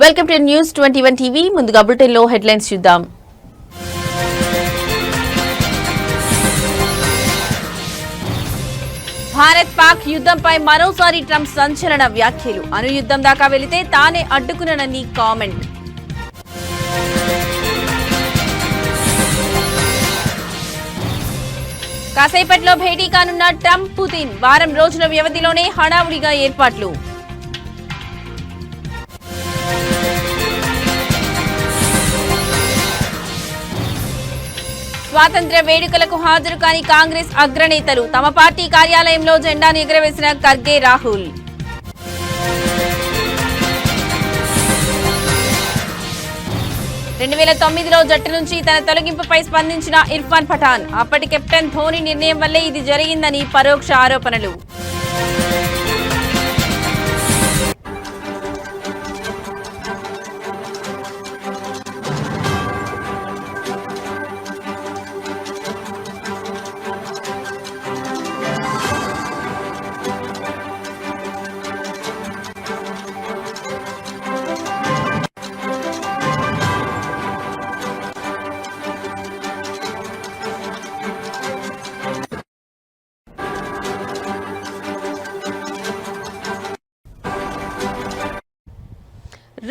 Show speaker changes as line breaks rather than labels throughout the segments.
Welcome to news 21 TV. ముందుగా bulletin లో headlines చూద్దాం. భారత్ పాక్ యుద్ధంపై మరోసారి ట్రంప్ సంచలన వ్యాఖ్యలు. అణు యుద్ధం దాకా వెళితే తానే అడ్డుకున్నానని కామెంట్. కాసేపట్లో భేటీ కానున్న ట్రంప్ పుతిన్. వారం రోజుల వ్యవధిలోనే హడావుడిగా ఏర్పాట్లు. స్వాతంత్ర్య వేడుకలకు హాజరు కాని కాంగ్రెస్ అగ్రనేతలు. తమ పార్టీ కార్యాలయంలో జెండాను ఎగురవేసిన ఖర్గే, రాహుల్. లో జట్టు నుంచి తన తొలగింపుపై స్పందించిన ఇర్ఫాన్ పఠాన్. అప్పటి కెప్టెన్ ధోని నిర్ణయం వల్లే ఇది జరిగిందని పరోక్ష ఆరోపణలు.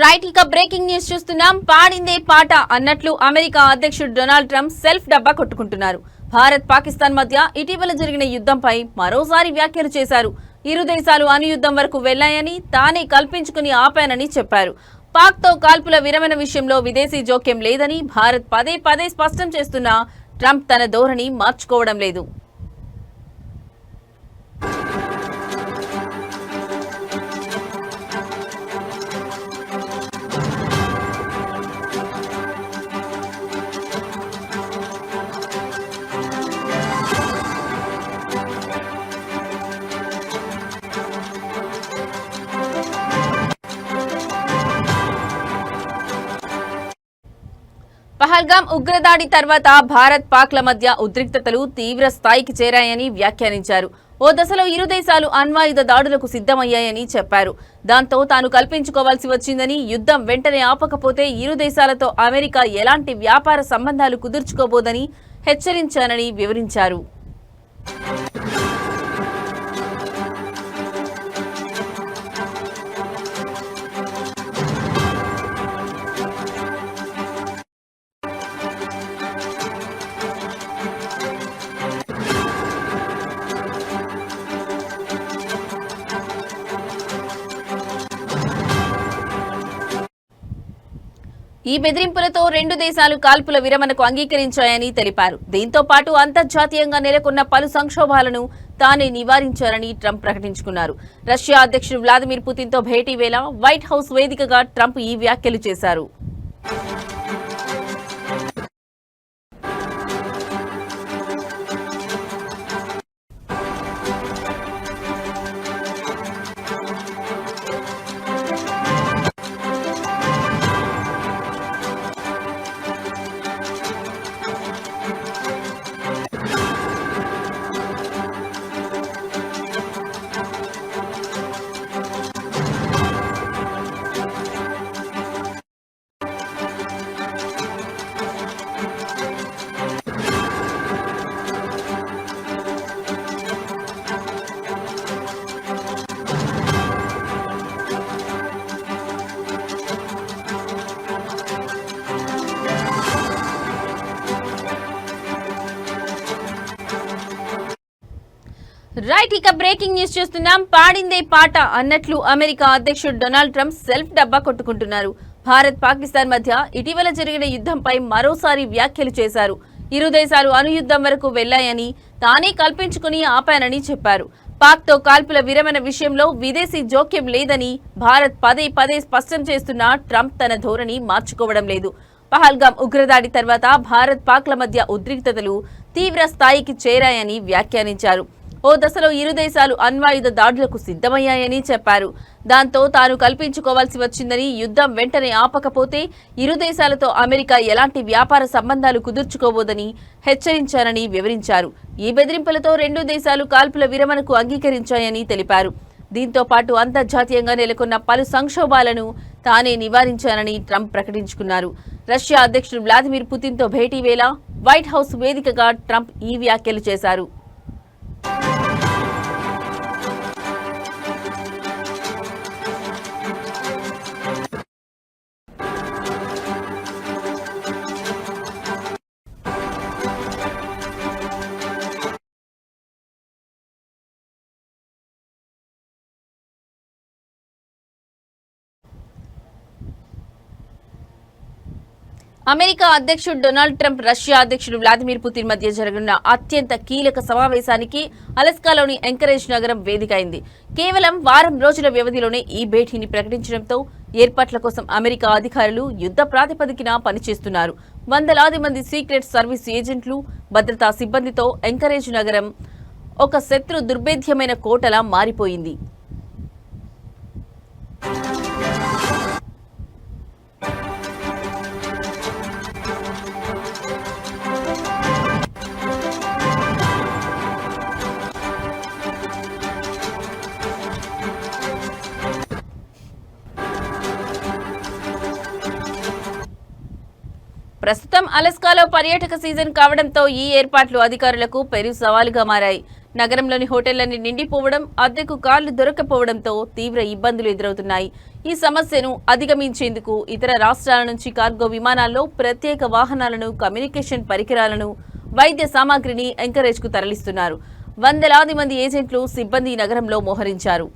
రైట్, ఇక బ్రేకింగ్ న్యూస్ చూస్తున్నాం. పాడిందే పాట అన్నట్లు అమెరికా అధ్యక్షుడు డొనాల్డ్ ట్రంప్ సెల్ఫ్ డబ్బా కొట్టుకుంటున్నారు. భారత్ పాకిస్తాన్ మధ్య ఇటీవల జరిగిన యుద్ధంపై మరోసారి వ్యాఖ్యలు చేశారు. ఇరు దేశాలు అణు యుద్ధం వరకు వెళ్లాయని, తానే కల్పించుకుని ఆపానని చెప్పారు. పాక్ తో కాల్పుల విరమణ విషయంలో విదేశీ జోక్యం లేదని భారత్ పదే పదే స్పష్టం చేస్తున్నా ట్రంప్ తన ధోరణి మార్చుకోవడం లేదు. పహల్గామ్ ఉగ్రదాడి తర్వాత భారత్ పాక్ల మధ్య ఉద్రిక్తతలు తీవ్ర స్థాయికి చేరాయని వ్యాఖ్యానించారు. ఓ దశలో ఇరు దేశాలు అణ్వాయుధ దాడులకు సిద్ధమయ్యాయని చెప్పారు. దాంతో తాను కల్పించుకోవాల్సి వచ్చిందని, యుద్ధం వెంటనే ఆపకపోతే ఇరు దేశాలతో అమెరికా ఎలాంటి వ్యాపార సంబంధాలు కుదుర్చుకోబోదని హెచ్చరించానని వివరించారు. ఈ బెదిరింపులతో రెండు దేశాలు కాల్పుల విరమణకు అంగీకరించాయని తెలిపారు. దీంతో పాటు అంతర్జాతీయంగా నెలకొన్న పలు సంక్షోభాలను తానే నివారించారని ట్రంప్ ప్రకటించుకున్నారు. రష్యా అధ్యక్షుడు వ్లాదిమిర్ పుతిన్ తో భేటీ వేళ వైట్ హౌస్ వేదికగా ట్రంప్ ఈ వ్యాఖ్యలు చేశారు. రైట్, ఇక బ్రేకింగ్ న్యూస్ చూస్తున్నాం. పాడిందే పాట అన్నట్లు అమెరికా అధ్యక్షుడు డొనాల్డ్ ట్రంప్ సెల్ఫ్ డబ్బా కొట్టుకుంటున్నారు. భారత్ పాకిస్తాన్ మధ్య ఇటీవల జరిగిన యుద్ధంపై మరోసారి వ్యాఖ్యలు చేశారు. ఇరు దేశాలు అణు యుద్ధం వరకు వెళ్లాయని, తానే కల్పించుకుని ఆపానని చెప్పారు. పాక్ తో కాల్పుల విరమణ విషయంలో విదేశీ జోక్యం లేదని భారత్ పదే పదే స్పష్టం చేస్తున్నా ట్రంప్ తన ధోరణి మార్చుకోవడం లేదు. పహల్గామ్ ఉగ్రదాడి తర్వాత భారత్ పాక్ల మధ్య ఉద్రిక్తతలు తీవ్ర స్థాయికి చేరాయని వ్యాఖ్యానించారు. ఓ దశలో ఇరు దేశాలు అణ్వాయుధ దాడులకు సిద్ధమయ్యాయని చెప్పారు. దాంతో తాను కల్పించుకోవాల్సి వచ్చిందని, యుద్ధం వెంటనే ఆపకపోతే ఇరు దేశాలతో అమెరికా ఎలాంటి వ్యాపార సంబంధాలు కుదుర్చుకోబోదని హెచ్చరించారని వివరించారు. ఈ బెదిరింపులతో రెండు దేశాలు కాల్పుల విరమణకు అంగీకరించాయని తెలిపారు. దీంతో పాటు అంతర్జాతీయంగా నెలకొన్న పలు సంక్షోభాలను తానే నివారించానని ట్రంప్ ప్రకటించుకున్నారు. రష్యా అధ్యక్షుడు వ్లాదిమిర్ పుతిన్తో భేటీ వేళ వైట్ హౌస్ వేదికగా ట్రంప్ ఈ వ్యాఖ్యలు చేశారు. అమెరికా అధ్యక్షుడు డొనాల్డ్ ట్రంప్ రష్యా అధ్యక్షుడు వ్లాదిమిర్ పుతిన్ మధ్య జరగనున్న అత్యంత కీలక సమావేశానికి అలస్కాలోని ఎంకరేజ్ నగరం వేదిక అయింది. కేవలం వారం రోజుల వ్యవధిలోనే ఈ భేటీని ప్రకటించడంతో ఏర్పాట్ల కోసం అమెరికా అధికారులు యుద్ధ ప్రాతిపదికన పనిచేస్తున్నారు. వందలాది మంది సీక్రెట్ సర్వీస్ ఏజెంట్లు, భద్రతా సిబ్బందితో ఎంకరేజ్ నగరం ఒక శత్రు దుర్భేద్యమైన కోటలా మారిపోయింది. ప్రస్తుతం అలస్కాలో పర్యాటక సీజన్ కావడంతో ఈ ఏర్పాట్లు అధికారులకు పెను సవాలుగా మారాయి. నగరంలోని హోటళ్లన్నీ నిండిపోవడం, అద్దెకు కార్లు దొరకపోవడంతో తీవ్ర ఇబ్బందులు ఎదురవుతున్నాయి. ఈ సమస్యను అధిగమించేందుకు ఇతర రాష్ట్రాల నుంచి కార్గో విమానాల్లో ప్రత్యేక వాహనాలను, కమ్యూనికేషన్ పరికరాలను, వైద్య సామాగ్రిని ఎంకరేజ్కు తరలిస్తున్నారు. వందలాది మంది ఏజెంట్లు, సిబ్బంది నగరంలో మోహరించారు.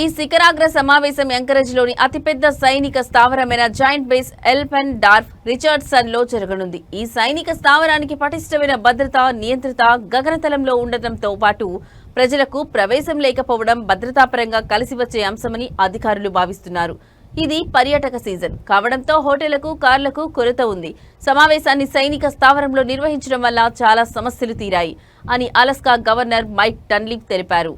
ఈ శిఖరాగ్ర సమావేశం ఎంకరేజ్లోని అతిపెద్ద సైనిక స్థావరమైన జాయింట్ బేస్ ఎల్పెన్ డార్ఫ్ రిచర్డ్సన్ లో జరగనుంది. ఈ సైనిక స్థావరానికి పటిష్టమైన భద్రత, నియంత్రిత గగనతలంలో ఉండటంతో పాటు ప్రజలకు ప్రవేశం లేకపోవడం భద్రతాపరంగా కలిసి వచ్చే అంశమని అధికారులు భావిస్తున్నారు. ఇది పర్యాటక సీజన్ కావడంతో హోటళ్లకు, కార్లకు కొరత ఉంది. సమావేశాన్ని సైనిక స్థావరంలో నిర్వహించడం వల్ల చాలా సమస్యలు తీరాయి అని అలస్కా గవర్నర్ మైక్ డన్లిప్ తెలిపారు.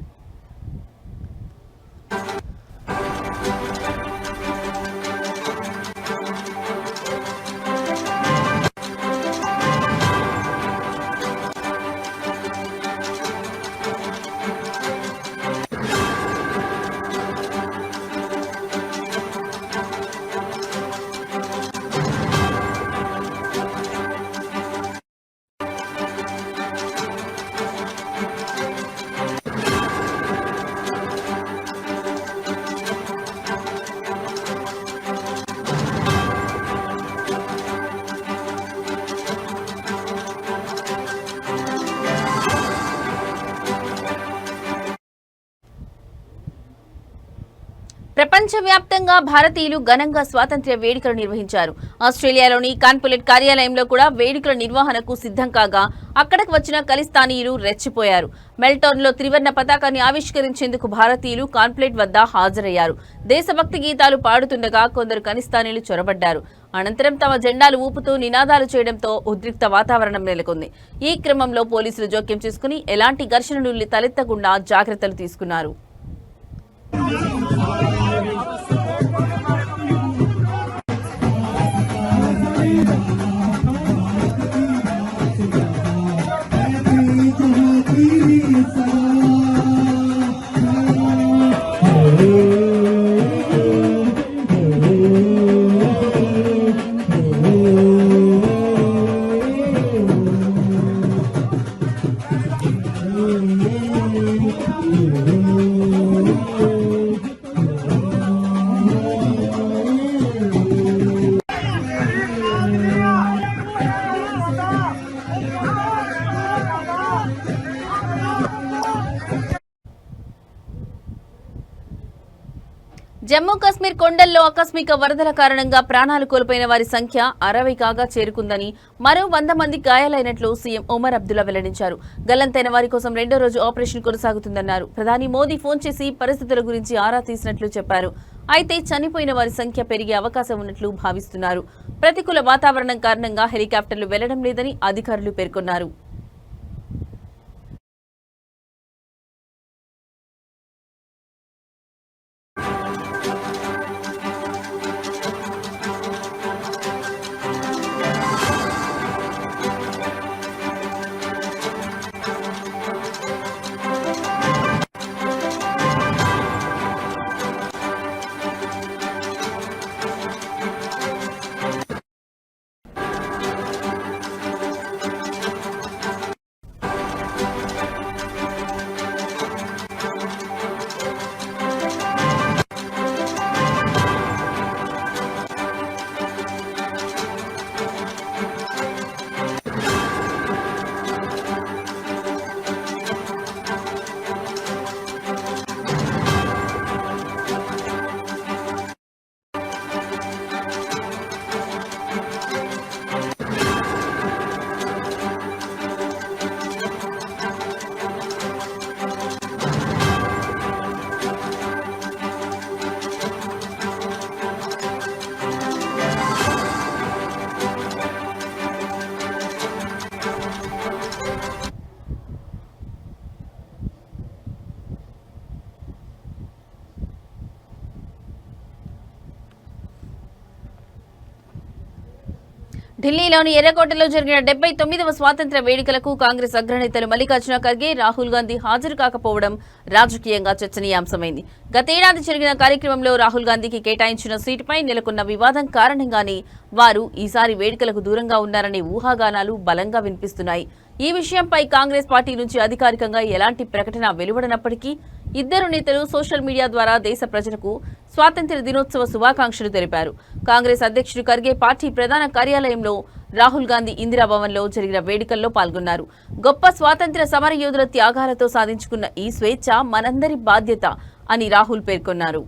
ప్రపంచవ్యాప్తంగా భారతీయులు ఘనంగా స్వాతంత్ర్య వేడుకలు నిర్వహించారు. ఆస్ట్రేలియాలోని కాన్పులేట్ కార్యాలయంలో కూడా వేడుకల నిర్వహణకు సిద్ధం కాగా అక్కడకు వచ్చిన ఖలిస్తానీయులు రెచ్చిపోయారు. మెల్టోర్న్లో త్రివర్ణ పతాకాన్ని ఆవిష్కరించేందుకు భారతీయులు కాన్పులేట్ వద్ద హాజరయ్యారు. దేశభక్తి గీతాలు పాడుతుండగా కొందరు ఖలిస్తానీయులు చొరబడ్డారు. అనంతరం తమ జెండాలు ఊపుతూ నినాదాలు చేయడంతో ఉద్రిక్త వాతావరణం నెలకొంది. ఈ క్రమంలో పోలీసులు జోక్యం చేసుకుని ఎలాంటి ఘర్షణలు తలెత్తకుండా జాగ్రత్తలు తీసుకున్నారు. జమ్మూ కాశ్మీర్ కొండల్లో ఆకస్మిక వరదల కారణంగా ప్రాణాలు కోల్పోయిన వారి సంఖ్య 60 కాగా చేరుకుందని, మరో 100 మంది గాయాలైనట్లు సీఎం ఒమర్ అబ్దుల్లా వెల్లడించారు. గల్లంతైన వారి కోసం 2వ రోజు ఆపరేషన్ కొనసాగుతుందన్నారు. ప్రధాని మోదీ ఫోన్ చేసి పరిస్థితుల గురించి ఆరా తీసినట్లు చెప్పారు. అయితే చనిపోయిన వారి సంఖ్య పెరిగే అవకాశం ఉన్నట్లు భావిస్తున్నారు. ప్రతికూల వాతావరణం కారణంగా హెలికాప్టర్లు వెళ్లడం లేదని అధికారులు పేర్కొన్నారు. ఢిల్లీలోని ఎర్రకోటలో జరిగిన 79వ స్వాతంత్ర వేడుకలకు కాంగ్రెస్ అగ్రనేతలు మల్లికార్జున ఖర్గే, రాహుల్ గాంధీ హాజరు కాకపోవడం రాజకీయంగా చర్చనీయాంశమైంది. గతేడాది జరిగిన కార్యక్రమంలో రాహుల్ గాంధీకి కేటాయించిన సీటుపై నెలకొన్న వివాదం కారణంగానే వారు ఈసారి వేడుకలకు దూరంగా ఉన్నారనే ఊహాగానాలు బలంగా వినిపిస్తున్నాయి. ఈ విషయంపై కాంగ్రెస్ పార్టీ నుంచి అధికారికంగా ఎలాంటి ప్రకటన వెలువడనప్పటికీ ఇద్దరు నేతలు సోషల్ మీడియా ద్వారా దేశ ప్రజలకు స్వాతంత్ర్య దినోత్సవ శుభాకాంక్షలు తెలిపారు. కాంగ్రెస్ అధ్యక్షుడు ఖర్గే పార్టీ ప్రధాన కార్యాలయంలో రాహుల్ గాంధీ ఇందిరాభవన్లో జరిగిన వేడుకల్లో పాల్గొన్నారు. గొప్ప స్వాతంత్ర్య సమరయోధుల త్యాగాలతో సాధించుకున్న ఈ స్వేచ్ఛ మనందరి బాధ్యత అని రాహుల్ పేర్కొన్నారు.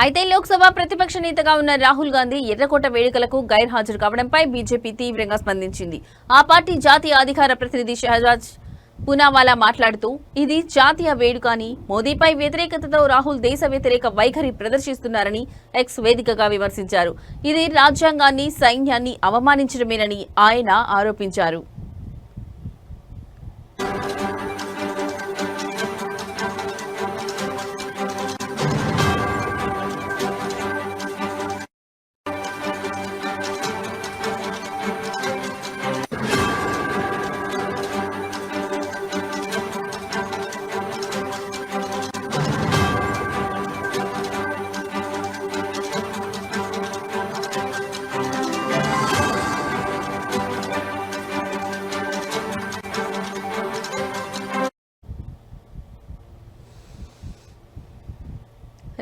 అయితే లోక్సభ ప్రతిపక్ష నేతగా ఉన్న రాహుల్ గాంధీ ఎర్రకోట వేడుకలకు గైర్హాజరు కావడంపై బీజేపీ తీవ్రంగా స్పందించింది. ఆ పార్టీ జాతీయ అధికార ప్రతినిధి షహజాజ్ పూనావాలా మాట్లాడుతూ ఇది జాతీయ వేడుక అని, మోదీపై వ్యతిరేకతతో రాహుల్ దేశ వ్యతిరేక వైఖరి ప్రదర్శిస్తున్నారని ఎక్స్ వేదికగా విమర్శించారు. ఇది రాజ్యాంగాన్ని, సైన్యాన్ని అవమానించడమేనని ఆయన ఆరోపించారు.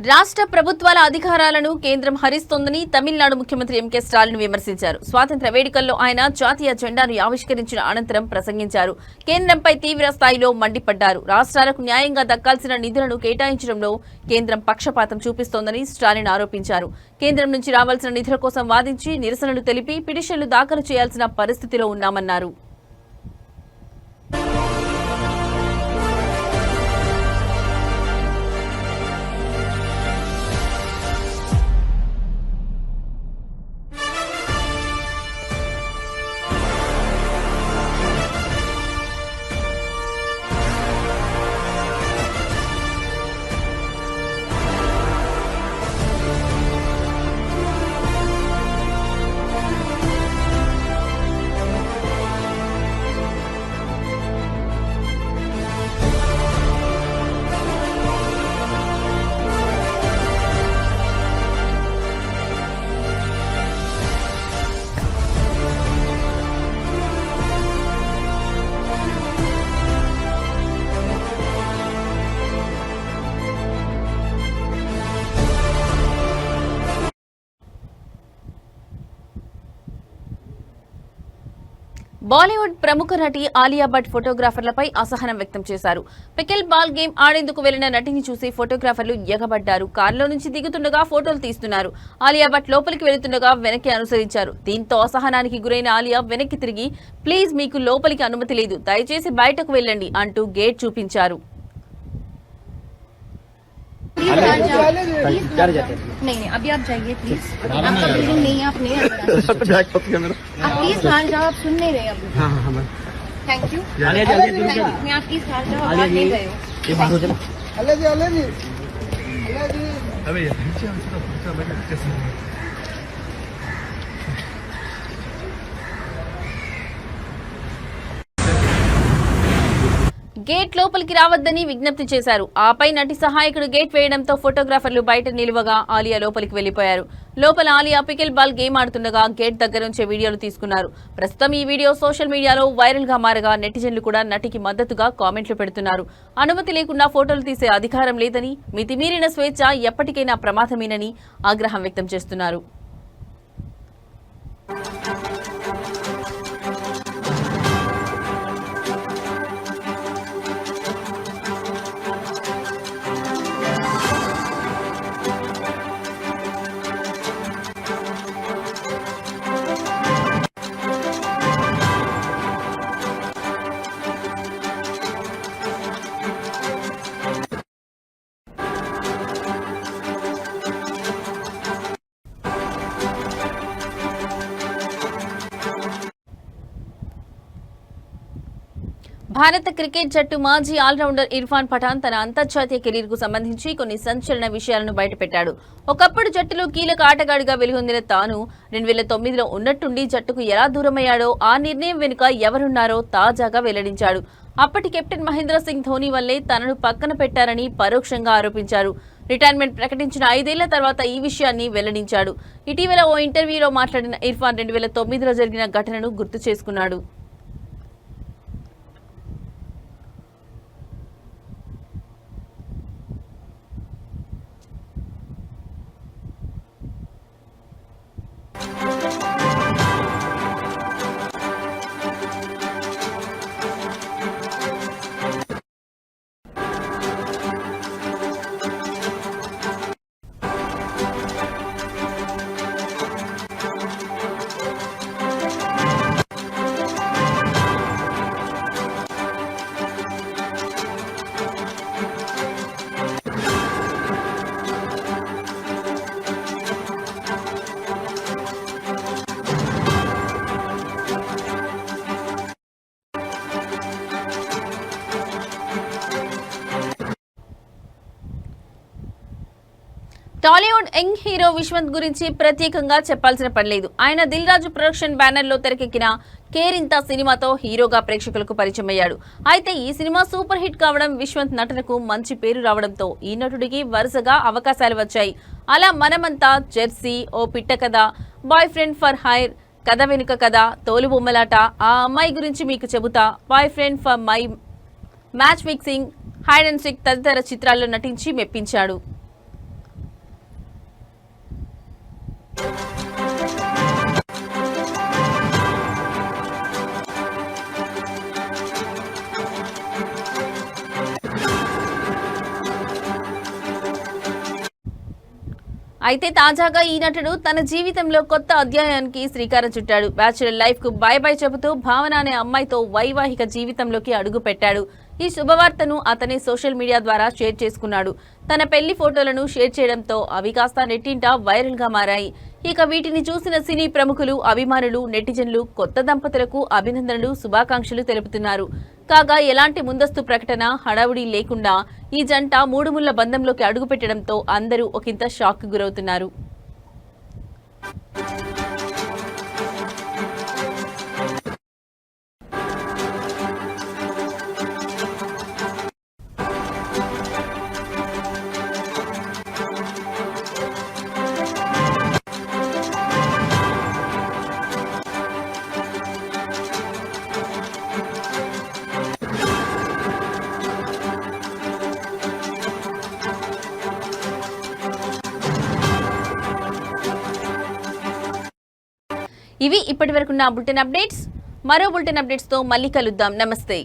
రాష్ట్ర ప్రభుత్వాల అధికారాలను కేంద్రం హరిస్తోందని తమిళనాడు ముఖ్యమంత్రి ఎంకే స్టాలిన్ విమర్శించారు. స్వాతంత్ర్య వేడుకల్లో ఆయన జాతీయ జెండాను ఆవిష్కరించిన అనంతరం ప్రసంగించారు. కేంద్రంపై తీవ్ర స్థాయిలో మండిపడ్డారు. రాష్ట్రాలకు న్యాయంగా దక్కాల్సిన నిధులను కేటాయించడంలో కేంద్రం పక్షపాతం చూపిస్తోందని స్టాలిన్ ఆరోపించారు. కేంద్రం నుంచి రావాల్సిన నిధుల కోసం వాదించి నిరసనలు తెలిపి పిటిషన్లు దాఖలు చేయాల్సిన పరిస్థితిలో ఉన్నామన్నారు. బాలీవుడ్ ప్రముఖ నటి ఆలియా భట్ ఫోటోగ్రాఫర్లపై అసహనం వ్యక్తం చేశారు. పికిల్ బాల్ గేమ్ ఆడేందుకు వెళ్లిన నటిని చూసి ఫోటోగ్రాఫర్లు ఎగబడ్డారు. కారులో నుంచి దిగుతుండగా ఫోటోలు తీస్తున్నారు. ఆలియా భట్ లోపలికి వెళుతుండగా వెనక్కి అనుసరించారు. దీంతో అసహనానికి గురైన ఆలియా వెనక్కి తిరిగి ప్లీజ్ మీకు లోపలికి అనుమతి లేదు, దయచేసి బయటకు వెళ్ళండి అంటూ గేట్ చూపించారు.
नहीं अभी आप जाइए प्लीज, आपका बिल्डिंग नहीं है, आप नहीं आप प्लीज बाहर जाओ, आप सुन नहीं रहे अभी। थैंक यू, आप प्लीज बाहर जाओ, आप नहीं गए हो।
గేట్ లోపలికి రావద్దని విజ్ఞప్తి చేశారు. ఆపై నటి సహాయకుడు గేట్ వేయడంతో ఫోటోగ్రాఫర్లు బయట నిలువగా ఆలియా లోపలికి వెళ్లిపోయారు. లోపల ఆలియా పికిల్ బాల్ గేమ్ ఆడుతుండగా గేట్ దగ్గర నుంచే వీడియోలు తీసుకున్నారు. ప్రస్తుతం ఈ వీడియో సోషల్ మీడియాలో వైరల్ గా మారగా నెటిజన్లు కూడా నటికి మద్దతుగా కామెంట్లు పెడుతున్నారు. అనుమతి లేకుండా ఫోటోలు తీసే అధికారం లేదని, మితిమీరిన స్వేచ్ఛ ఎప్పటికైనా ప్రమాదమేనని ఆగ్రహం వ్యక్తం చేస్తున్నారు. భారత క్రికెట్ జట్టు మాజీ ఆల్రౌండర్ ఇర్ఫాన్ పఠాన్ తన అంతర్జాతీయ కెరీర్ కు సంబంధించి కొన్ని సంచలన విషయాలను బయటపెట్టాడు. ఒకప్పుడు జట్టులో కీలక ఆటగాడిగా వెలుగొందిన తాను 2009లో ఉన్నట్టుండి జట్టుకు ఎలా దూరమయ్యాడో, ఆ నిర్ణయం వెనుక ఎవరున్నారో తాజాగా వెల్లడించాడు. అప్పటి కెప్టెన్ మహేంద్ర సింగ్ ధోని వల్లే తనను పక్కన పెట్టారని పరోక్షంగా ఆరోపించారు. రిటైర్మెంట్ ప్రకటించిన 5 ఏళ్ల తర్వాత ఈ విషయాన్ని వెల్లడించాడు. ఇటీవల ఓ ఇంటర్వ్యూలో మాట్లాడిన ఇర్ఫాన్ 2009లో జరిగిన ఘటనను గుర్తు చేసుకున్నాడు. టాలీవుడ్ యంగ్ హీరో విశ్వంత్ గురించి ప్రత్యేకంగా చెప్పాల్సిన పని లేదు. ఆయన దిల్ రాజు ప్రొడక్షన్ బ్యానర్ లో తెరకెక్కిన కేరింత సినిమాతో హీరోగా ప్రేక్షకులకు పరిచయం అయ్యాడు. అయితే ఈ సినిమా సూపర్ హిట్ కావడం, విశ్వంత్ నటనకు మంచి పేరు రావడంతో ఈ నటుడికి వరుసగా అవకాశాలు వచ్చాయి. అలా మనమంతా, జెర్సీ, ఓ పిట్ట కథ, బాయ్ ఫ్రెండ్ ఫర్ హైర్, కథ వెనుక కథ, తోలు బొమ్మలాట, ఆ అమ్మాయి గురించి మీకు చెబుతా, boy friend for my, match fixing, hide and seek తదితర చిత్రాల్లో నటించి మెప్పించాడు. అయితే తాజాగా ఈ నటుడు తన జీవితంలో కొత్త అధ్యాయానికి శ్రీకారం చుట్టాడు. బ్యాచులర్ లైఫ్ కు బై బై చెబుతూ భావన అనే అమ్మాయితో వైవాహిక జీవితంలోకి అడుగు పెట్టాడు. ఈ శుభవార్తను అతనే సోషల్ మీడియా ద్వారా షేర్ చేసుకున్నాడు. తన పెళ్లి ఫోటోలను షేర్ చేయడంతో అవి కాస్త నెట్టింట వైరల్ గా మారాయి. ఇక వీటిని చూసిన సినీ ప్రముఖులు, అభిమానులు, నెటిజన్లు కొత్త దంపతులకు అభినందనలు, శుభాకాంక్షలు తెలుపుతున్నారు. కాగా ఎలాంటి ముందస్తు ప్రకటన, హడావుడి లేకుండా ఈ జంట 3 ముళ్ల బంధంలోకి అడుగుపెట్టడంతో అందరూ ఒకంత షాక్ గురవుతున్నారు. ఇవి ఇప్పటివరకున్న బులెటిన్ అప్డేట్స్. మరో బులెటిన్ అప్డేట్స్ తో మళ్ళీ కలుద్దాం. నమస్తే.